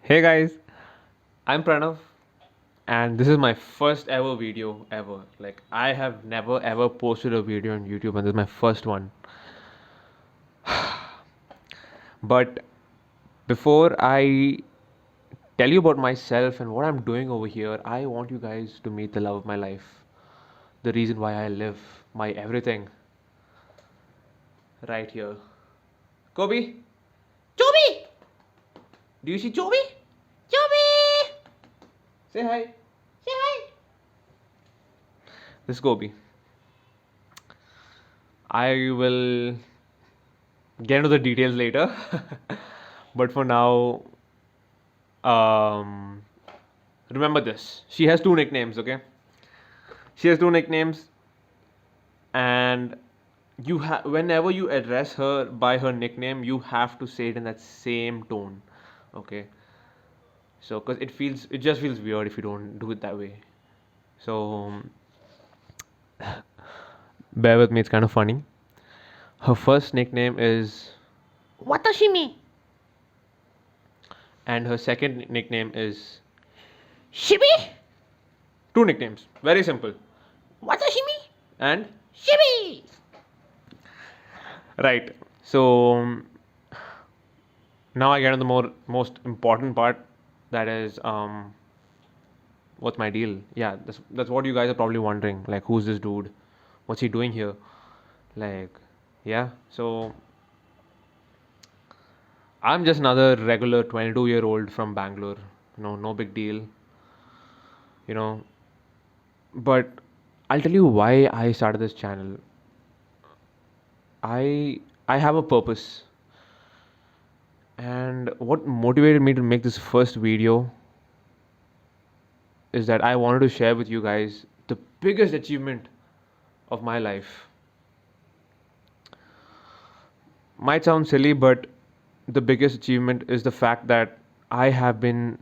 Hey guys, I'm Pranav, and this is my first ever video ever. Like, I have never ever posted a video on YouTube, and this is my first one. But before I tell you about myself and what I'm doing over here, I want you guys to meet the love of my life, the reason why I live, my everything, right here. Kobe, Joby, do you see Joby? Joby, say hi. Say hi. This is Kobe. I will get into the details later. But for now, um, remember this. She has two nicknames, okay? She has two nicknames, and whenever you address her by her nickname, you have to say it in that same tone, okay? So, because it just feels weird if you don't do it that way. So, bear with me, it's kind of funny. Her first nickname is Watashimi, and her second nickname is Shibi. Two nicknames, very simple. Watashimi and Shibi. Right. So now I get on the most important part. That is, what's my deal? Yeah, that's what you guys are probably wondering. Like, who's this dude? What's he doing here? Like, yeah. So I'm just another regular 22-year-old from Bangalore. No big deal. You know, but I'll tell you why I started this channel. I have a purpose. And what motivated me to make this first video is that I wanted to share with you guys the biggest achievement of my life. Might sound silly, but the biggest achievement is the fact that I have been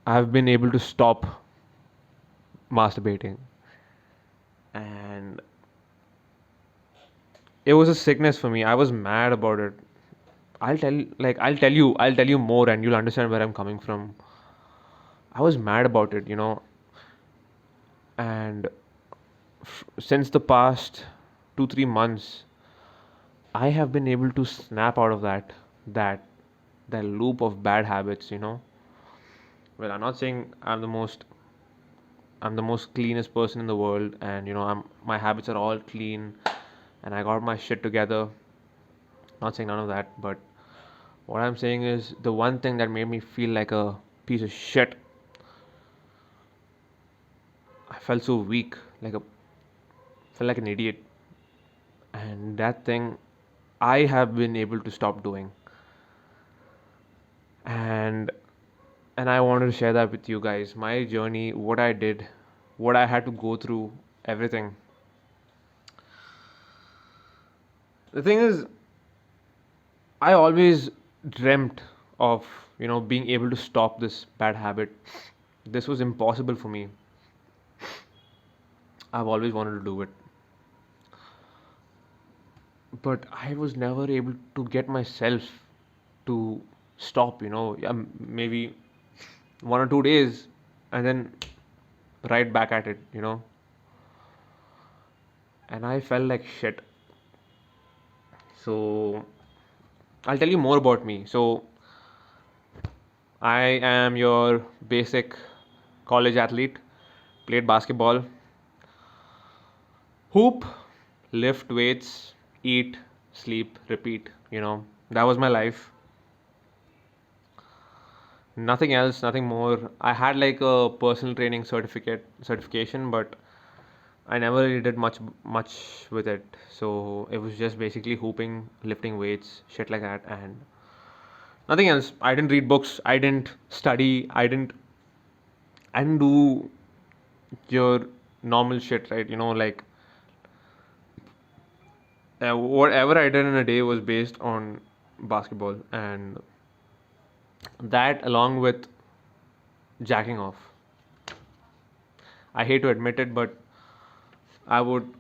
able to stop masturbating. And it was a sickness for me. I was mad about it. I'll tell you more and you'll understand where I'm coming from. I was mad about it, and since the past 2 3 months I have been able to snap out of that that loop of bad habits. Well, I'm not saying I'm the most cleanest person in the world, and my habits are all clean and I got my shit together. Not saying none of that, but what I'm saying is the one thing that made me feel like a piece of shit. I felt so weak, felt like an idiot, and that thing I have been able to stop doing. And and I wanted to share that with you guys. My journey, what I did, what I had to go through, everything. The thing is, I always dreamt of, being able to stop this bad habit. This was impossible for me. I've always wanted to do it. But I was never able to get myself to stop. Yeah, maybe 1 or 2 days and then right back at it. And I felt like shit. So I'll tell you more about me. So I am your basic college athlete, played basketball, hoop, lift weights, eat, sleep, repeat. That was my life. Nothing else, nothing more. I had like a personal training certification, but I never really did much with it. So it was just basically hooping, lifting weights, shit like that, and nothing else. I didn't read books. I didn't study. I didn't do your normal shit, right? Like whatever I did in a day was based on basketball, and that along with jacking off. I hate to admit it, but I would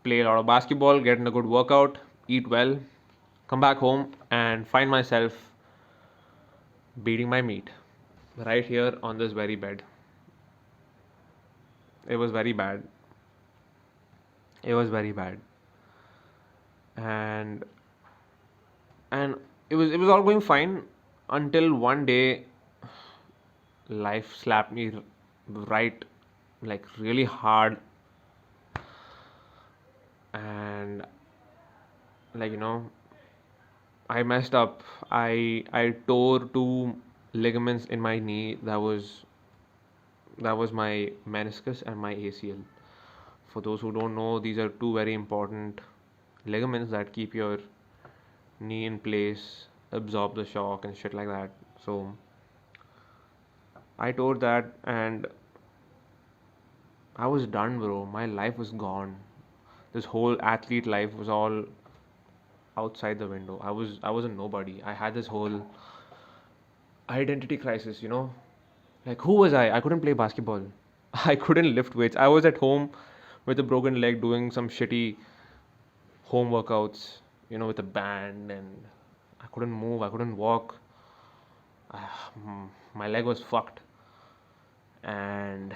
play a lot of basketball, get in a good workout, eat well, come back home, and find myself beating my meat right here on this very bed. It was very bad. It was very bad. And and it was all going fine until one day life slapped me right, like really hard. And like I messed up. I tore two ligaments in my knee. That was my meniscus and my ACL. For those who don't know, these are two very important ligaments that keep your knee in place, absorb the shock and shit like that. So I tore that and I was done, bro. My life was gone. This whole athlete life was all outside the window. I was a nobody. I had this whole identity crisis, Like who was I? I couldn't play basketball. I couldn't lift weights. I was at home with a broken leg doing some shitty home workouts, with a band, and I couldn't move, I couldn't walk. My leg was fucked. And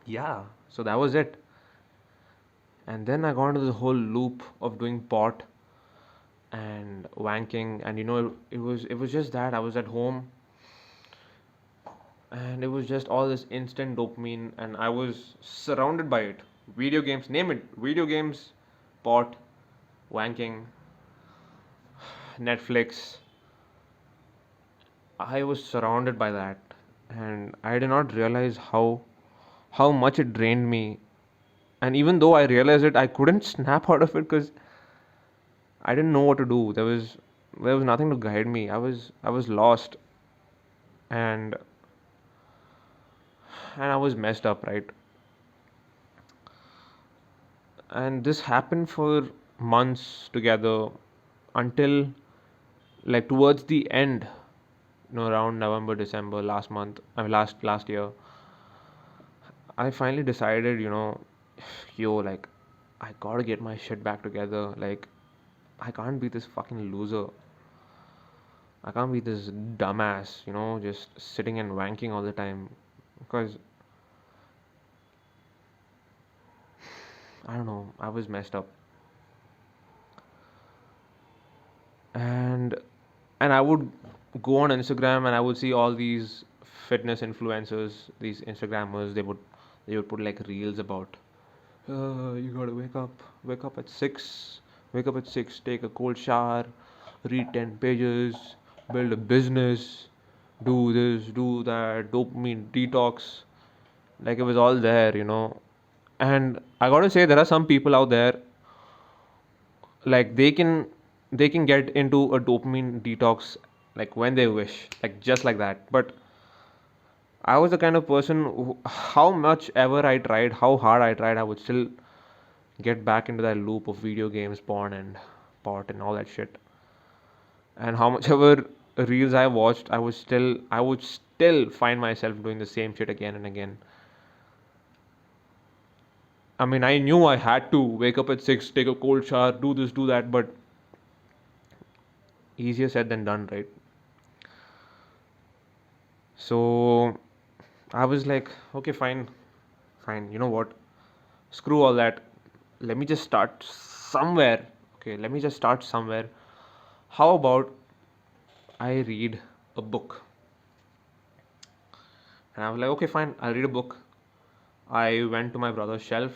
yeah, so that was it. And then I got into the whole loop of doing pot and wanking, and it was just that I was at home, and it was just all this instant dopamine, and I was surrounded by it. Video games, name it, video games, pot, wanking, Netflix. I was surrounded by that, and I did not realize how much it drained me. And even though I realized it, I couldn't snap out of it because I didn't know what to do. There was nothing to guide me. I was lost, and I was messed up, right? And this happened for months together until like towards the end, around November, December last month, I mean last year, I finally decided, yo, like, I gotta get my shit back together. Like, I can't be this fucking loser. I can't be this dumbass, just sitting and wanking all the time. Because, I don't know, I was messed up. And I would go on Instagram and I would see all these fitness influencers, these Instagrammers, they would put like reels about you gotta wake up at 6, take a cold shower, read 10 pages, build a business, do this, do that, dopamine detox. Like it was all there, And I gotta say, there are some people out there, like they can get into a dopamine detox like when they wish, like just like that. But I was the kind of person who, how much ever I tried, how hard I tried, I would still get back into that loop of video games, porn, and pot, and all that shit. And how much ever reels I watched, I would still find myself doing the same shit again and again. I mean, I knew I had to wake up at 6, take a cold shower, do this, do that, but easier said than done, right? So I was like, okay, fine, fine. You know what? Screw all that. Let me just start somewhere. Okay, let me just start somewhere. How about I read a book? And I was like, okay, fine, I'll read a book. I went to my brother's shelf,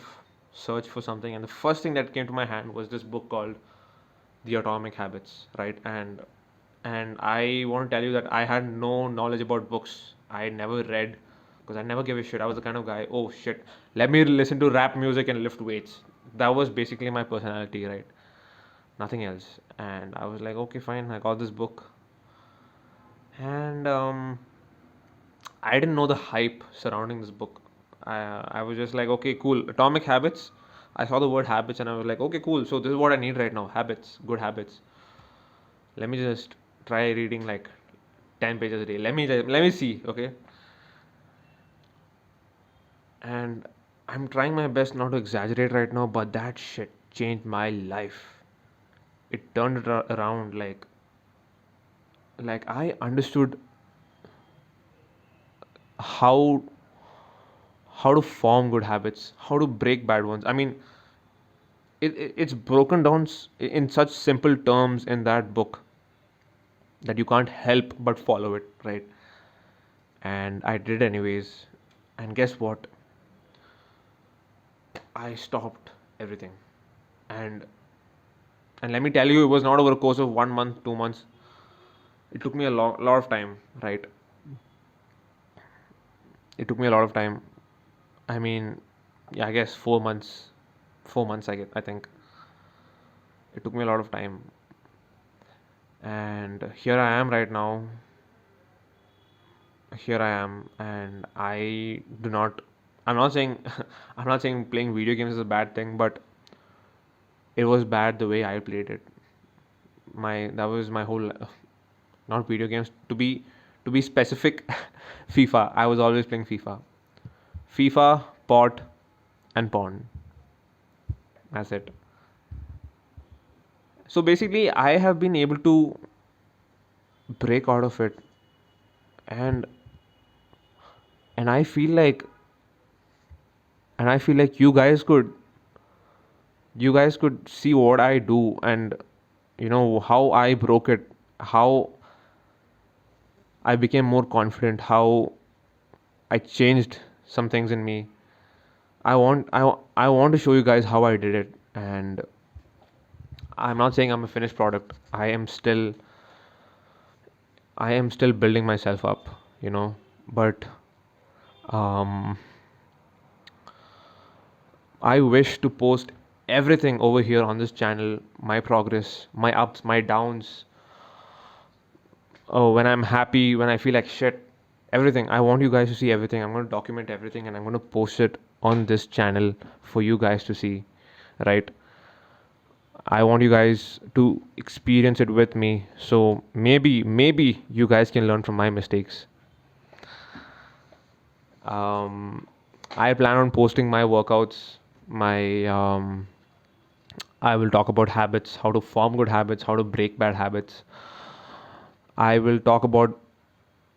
searched for something, and the first thing that came to my hand was this book called The Atomic Habits, right? And I want to tell you that I had no knowledge about books. I never read because I never gave a shit. I was the kind of guy, oh shit, let me listen to rap music and lift weights. That was basically my personality, right? Nothing else. And I was like, okay, fine, I got this book. And I didn't know the hype surrounding this book. I was just like, okay, cool. Atomic Habits. I saw the word habits and I was like, okay, cool. So this is what I need right now. Habits, good habits. Let me just try reading like 10 pages a day. Let me see, okay? And I'm trying my best not to exaggerate right now, but that shit changed my life. It turned it around like like I understood how to form good habits, how to break bad ones. I mean, it's broken down in such simple terms in that book that you can't help but follow it, right? And I did anyways. And guess what? I stopped everything. And let me tell you, it was not over a course of 1 month, 2 months. It took me a lot of time, right? It took me a lot of time. I mean, yeah, I guess 4 months. 4 months, I think. It took me a lot of time. And here I am right now. Here I am, and I do not. I'm not saying I'm not saying playing video games is a bad thing, but it was bad the way I played it. That was my whole, not video games, to be specific. FIFA. I was always playing FIFA, pot, and pawn. That's it. So basically, I have been able to break out of it, and and I feel like you guys could see what I do, and how I broke it, how I became more confident, how I changed some things in me. I want to show you guys how I did it, and I'm not saying I'm a finished product. I am still building myself up, but um I wish to post everything over here on this channel, my progress, my ups, my downs, when I'm happy, when I feel like shit, everything. I want you guys to see everything. I'm going to document everything and I'm going to post it on this channel for you guys to see, right? I want you guys to experience it with me. So maybe you guys can learn from my mistakes. Um, I plan on posting my workouts, my I will talk about habits, how to form good habits, how to break bad habits. I will talk about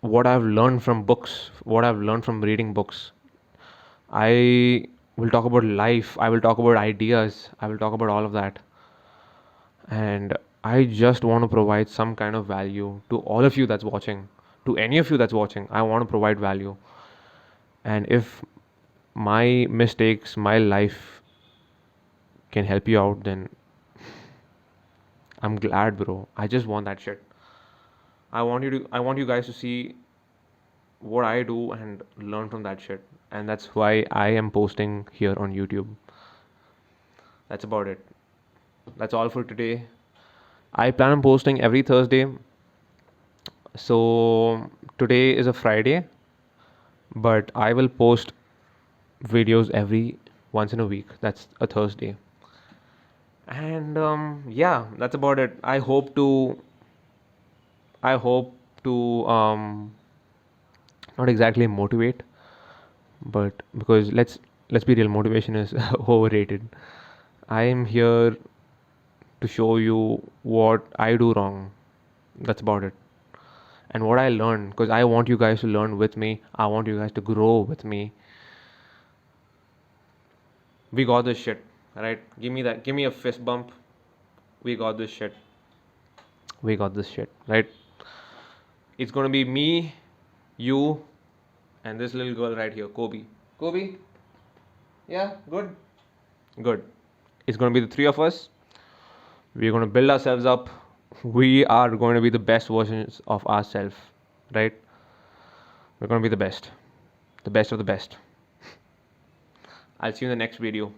what I've learned from books, what I've learned from reading books. I will talk about life, I will talk about ideas, I will talk about all of that. And I just want to provide some kind of value to all of you that's watching, to any of you that's watching. I want to provide value. And if my mistakes, my life can help you out, then I'm glad, bro. I just want that shit. I want you guys to see what I do and learn from that shit. And that's why I am posting here on YouTube. That's about it. That's all for today. I plan on posting every Thursday. So today is a Friday, but I will post videos every once in a week. That's a Thursday. And yeah, that's about it. I hope to not exactly motivate, but because let's be real, motivation is overrated. I am here to show you what I do wrong. That's about it. And what I learned, because I want you guys to learn with me. I want you guys to grow with me. We got this shit, right? Give me that. Give me a fist bump. We got this shit. We got this shit, right? It's gonna be me, you, and this little girl right here, Kobe. Kobe? Yeah, good. Good. It's gonna be the three of us. We're gonna build ourselves up. We are going to be the best versions of ourselves, right? We're gonna be the best of the best. I'll see you in the next video.